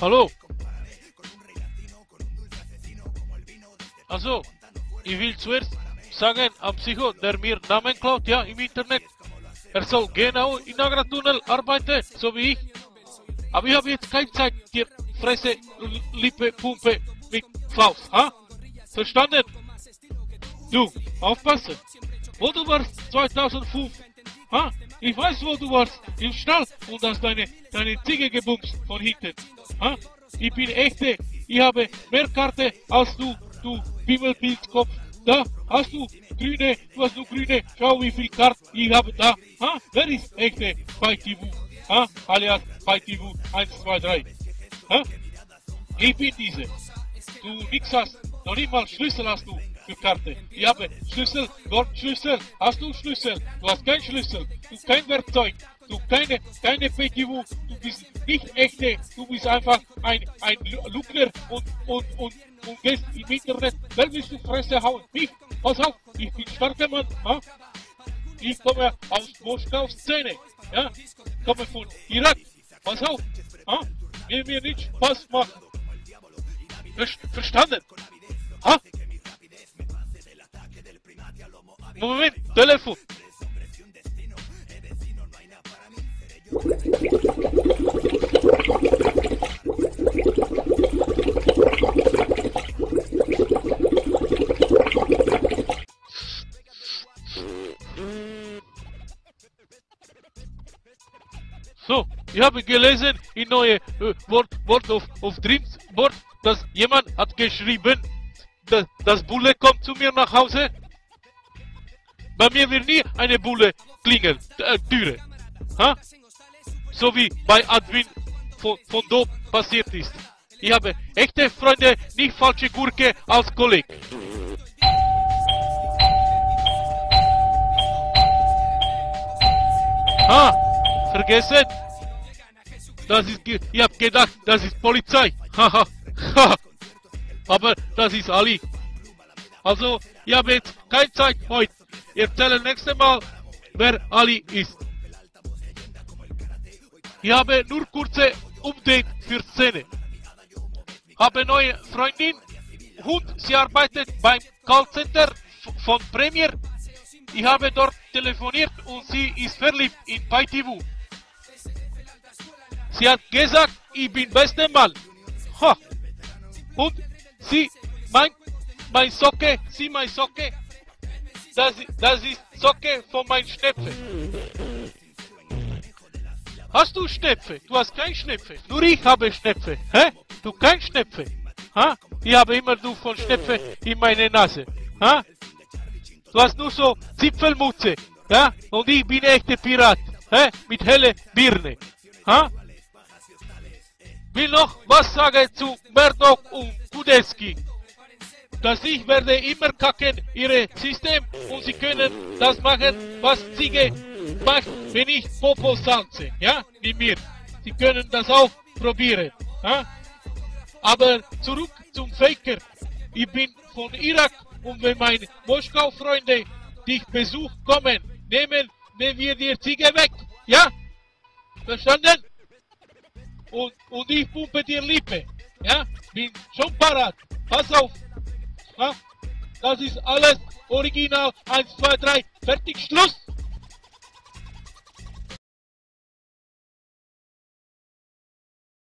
Hallo? Also, ich will zuerst sagen, am Psycho, der mir Namen klaut, ja, im Internet. Er soll genau in Agra-Tunnel arbeiten, so wie ich. Aber ich habe jetzt keine Zeit, dir Fresse, Lippe, Pumpe mit Faust, ha? Verstanden? Du, aufpassen. Wo du warst 2005, ha? Ich weiß, wo du warst, im Stall und hast deine Ziege gebumst von hinten, ha? Ich bin echte, ich habe mehr Karte als du Bimmelpilzkopf. Da hast du grüne, du hast nur grüne, schau wie viel Karten ich habe da, ha? Wer ist echte Fightivu, ha? Alias Fightivu 1, 2, 3, ha? Ich bin diese. Du nix hast, noch nicht mal Schlüssel hast du für Karte. Ich habe Schlüssel, dort Schlüssel, hast du Schlüssel, du hast keinen Schlüssel, du kein Werkzeug, du keine PTV, du bist nicht echte, du bist einfach ein Lügner und gehst im Internet, wer willst du Fresse hauen? Mich, pass auf, ich bin starker Mann, ha? Ich komme aus Moskau-Szene, ja? Ich komme von Irak, pass auf, ha? Mir nicht Spaß machen. Verstanden? Ha? Moment, Telefon. So, ich habe gelesen in neue Wort of Dreams Wort, dass jemand hat geschrieben, das Bulle kommt zu mir nach Hause. Bei mir wird nie eine Bulle klingeln, Türe. Ha? So wie bei Adwin von Dob passiert ist. Ich habe echte Freunde, nicht falsche Gurke als Kolleg. Ha? Vergessen? Ich hab gedacht, das ist Polizei. Haha. Aber das ist Ali. Also, ich habe jetzt keine Zeit heute. Ich erzähle nächstes Mal, wer Ali ist. Ich habe nur kurze Update für Szene. Habe neue Freundin, Hund, sie arbeitet beim Callcenter von Premier. Ich habe dort telefoniert und sie ist verliebt in PayTV. Sie hat gesagt, ich bin bester Mann. Ha. Und sie, mein Socke, das ist Socke von meinem Schnepfe. Hast du Schnepfe? Du hast kein Schnepfe. Nur ich habe Schnepfe. Hä? Du kein Schnepfe. Ha? Ich habe immer du von Schnepfe in meine Nase. Ha? Du hast nur so Zipfelmutze. Ja? Und ich bin echter Pirat. Hä? Mit helle Birne. Ha? Will noch was sagen zu Murdoch und Kudelski. Dass ich werde immer kacken ihre System und sie können das machen, was Ziege macht, wenn ich Popo sanze, ja, wie mir. Sie können das auch probieren, ja. Aber zurück zum Faker. Ich bin von Irak und wenn meine Moskau-Freunde dich besuchen kommen, nehmen wir die Ziege weg, ja? Verstanden? Und ich pumpe dir Lippe, ja? Bin schon parat. Pass auf. Ja? Das ist alles original. 1, 2, 3. Fertig, Schluss.